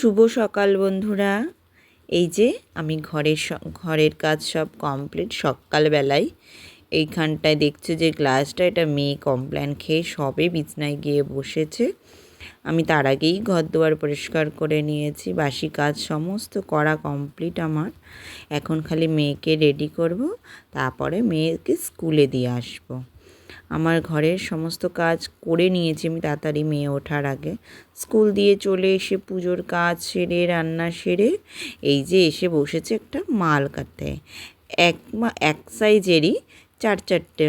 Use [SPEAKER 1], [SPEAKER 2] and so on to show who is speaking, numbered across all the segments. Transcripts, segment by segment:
[SPEAKER 1] শুভ সকাল বন্ধুরা। এই যে আমি ঘরের কাজ সব কমপ্লিট সকালবেলায়। এইখানটায় দেখছো যে গ্লাসটা, এটা মেয়ে কমপ্লেন খেয়ে সবে বিছনায় গিয়ে বসেছে। আমি তার আগেই ঘর দুয়ার পরিষ্কার করে নিয়েছি, বাসি কাজ সমস্ত করা কমপ্লিট আমার। এখন খালি মেয়েকে রেডি করব, তারপরে মেয়েকে স্কুলে দিয়ে আসবো। আমার ঘরের সমস্ত কাজ করে নিয়েছি আমি তাড়াতাড়ি মেয়ে ওঠার আগে। স্কুল দিয়ে চলে এসে পুজোর কাজ সেরে রান্না সেরে এই যে এসে বসেছে একটা মাল কাটতে। এক সাইজেরই চারটে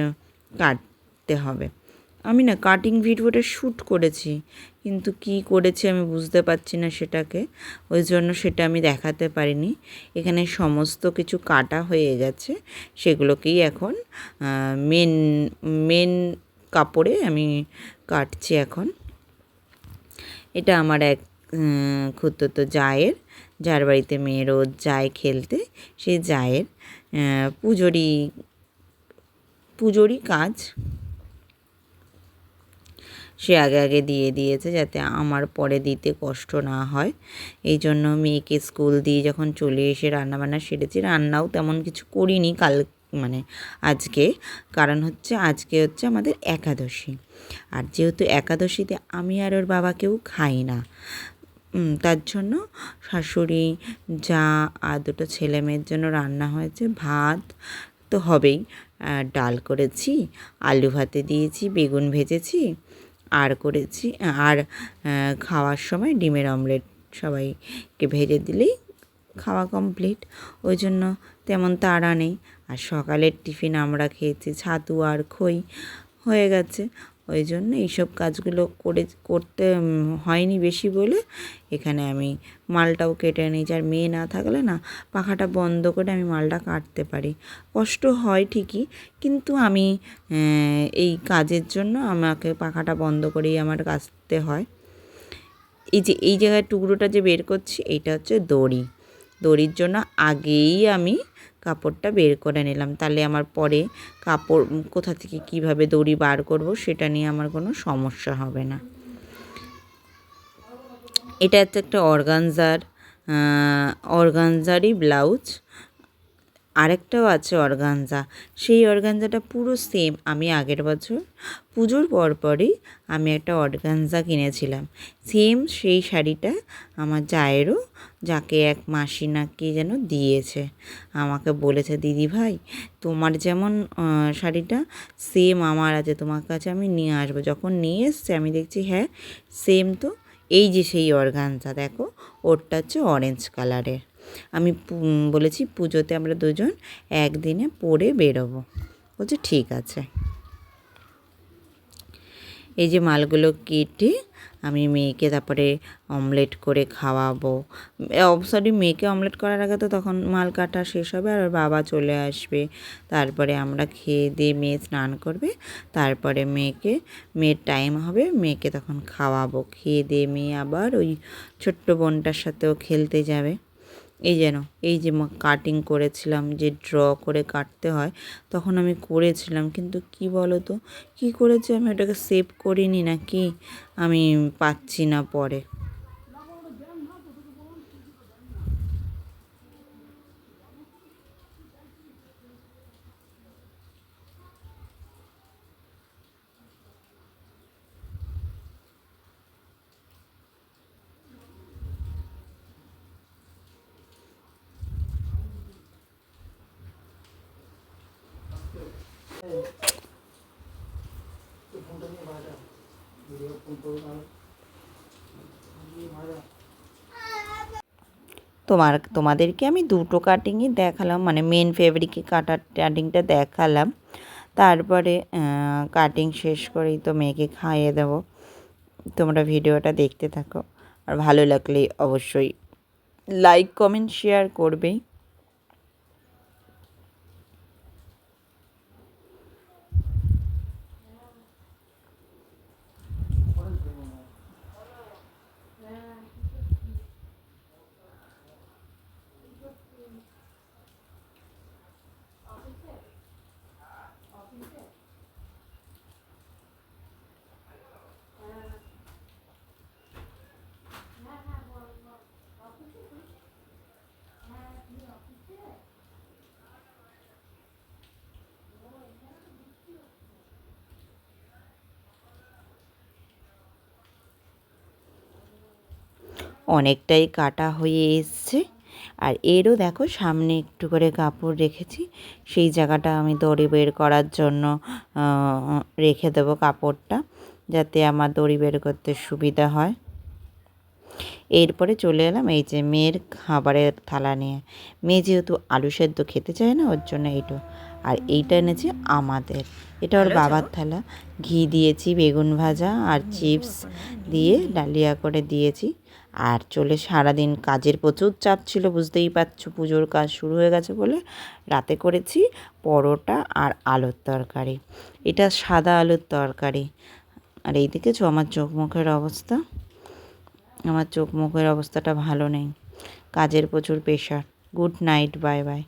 [SPEAKER 1] কাটতে হবে। আমি না কাটিং ভিডিওটা শ্যুট করেছি, কিন্তু কি করেছি আমি বুঝতে পারছি না সেটাকে, ওই জন্য সেটা আমি দেখাতে পারিনি। এখানে সমস্ত কিছু কাটা হয়ে গেছে, সেগুলোকেই এখন মেন মেন কাপড়ে আমি কাটছি এখন। এটা আমার এক খুড়তুতো জায়ের, যার বাড়িতে মেয়ে রোজ যায় খেলতে, সেই জায়ের পুজোরই কাজ সে আগে দিয়ে দিয়েছে, যাতে আমার পরে দিতে কষ্ট না হয়। এই জন্য মেয়েকে স্কুল দিয়ে যখন চলে এসে রান্নাবান্না সেরেছি। রান্নাও তেমন কিছু করিনি আজকে, কারণ আজকে হচ্ছে আমাদের একাদশী। আর যেহেতু একাদশীতে আমি আর ওর বাবা কেউ খাই না, তার জন্য শাশুড়ি, যা আর দুটো ছেলে মেয়ের জন্য রান্না হয়েছে। ভাত তো হবেই, ডাল করেছি, আলু ভাতে দিয়েছি, বেগুন ভেজেছি, আর খাওয়ার সময় ডিমের অমলেট সবাইকে ভেজে দিলেই খাওয়া কমপ্লিট। ওই জন্য তেমন তাড়া নেই। আর সকালের টিফিন আমরা খেয়েছি ছাতু আর খই, হয়ে গেছে। ওই জন্য এইসব কাজগুলো করতে হয়নি বেশি বলে এখানে আমি মালটাও কেটে নিয়েছি। আর মেয়ে না থাকলে না পাখাটা বন্ধ করে আমি মালটা কাটতে পারি। কষ্ট হয় ঠিকই, কিন্তু আমি এই কাজের জন্য আমাকে পাখাটা বন্ধ করেই আমার কাটতে হয়। এই জায়গায় টুকরোটা যে বের করছি, এইটা হচ্ছে দড়ির জন্য আগেই আমি কাপড়টা বের করে নিলাম, তাহলে আমার পরে কাপড় কোথা থেকে কিভাবে দড়ি বার করব সেটা নিয়ে আমার কোনো সমস্যা হবে না। এটা হচ্ছে একটা অর্গানজারই ব্লাউজ। আরেকটাও আছে অর্গানজা, সেই অর্গানজাটা পুরো সেম। আমি আগের বছর পুজোর পরপরই আমি একটা অর্গানজা কিনেছিলাম, সেম সেই শাড়িটা আমার জায়েরও, যাকে এক মাসি না কি যেন দিয়েছে, আমাকে বলেছে দিদি ভাই তোমার যেমন শাড়িটা সেম আমার আছে, তোমার কাছে আমি নিয়ে আসবো। যখন নিয়ে এসছে আমি দেখছি হ্যাঁ সেম তো। এই যে সেই অর্গানজা, দেখো ওরটা হচ্ছে অরেঞ্জ কালারের। আমি বলেছি পুজোতে আমরা দুজন একদিনে পরে বেরোবো। বলছে ঠিক আছে। এই যে মালগুলো কেটে আমি মেয়েকে তারপরে অমলেট করে খাওয়াবো। সরি, মেয়েকে অমলেট করার আগে তো তখন মাল কাটা শেষ হবে আর ওর বাবা চলে আসবে। তারপরে আমরা খেয়ে দিয়ে মেয়ে স্নান করবে, তারপরে মেয়ের টাইম হবে, মেয়েকে তখন খাওয়াবো। খেয়ে দিয়ে মেয়ে আবার ওই ছোট্ট বোনটার সাথেও খেলতে যাবে। এই যে কাটিং করেছিলাম, যে ড্র করে কাটতে হয়, তখন আমি করেছিলাম, কিন্তু কি বলো তো কী করেছি আমি ওটাকে সেভ করিনি নাকি আমি পাচ্ছি না পরে। তোমাদেরকে আমি দুটো কাটিংই দেখালাম, মানে মেন ফেব্রিকে কাটিংটা দেখালাম। তারপরে কাটিং শেষ করেই তো মেয়েকে খাইয়ে দেবো। তোমরা ভিডিওটা দেখতে থাকো, আর ভালো লাগলে অবশ্যই লাইক কমেন্ট শেয়ার করবেই। অনেকটাই কাটা হয়ে এসছে। আর এরও দেখো সামনে একটু করে কাপড় রেখেছি, সেই জায়গাটা আমি দড়ি বের করার জন্য রেখে দেবো কাপড়টা, যাতে আমার দড়ি বের করতে সুবিধা হয়। এরপরে চলে এলাম এই যে মেয়ের খাবারের থালা নিয়ে। মেয়ে যেহেতু আলু সেদ্ধ খেতে চায় না, ওর জন্য এইটা। আর এইটা এনেছি আমাদের, এটা ওর বাবার থালা। ঘি দিয়েছি, বেগুন ভাজা আর চিপস দিয়ে ডালিয়া করে দিয়েছি। আর সারাদিন কাজের প্রচুর চাপ ছিল, বুঝতেই পারছো, পুজোর কাজ শুরু হয়ে গেছে বলে রাতে করেছি পরোটা আর আলুর তরকারি। এটা সাদা আলুর তরকারি। আর এই দেখেছো আমার চোখ মুখের অবস্থা, আমার চোখ মুখের অবস্থাটা ভালো নেই, কাজের প্রচুর pressure. Good night, bye bye.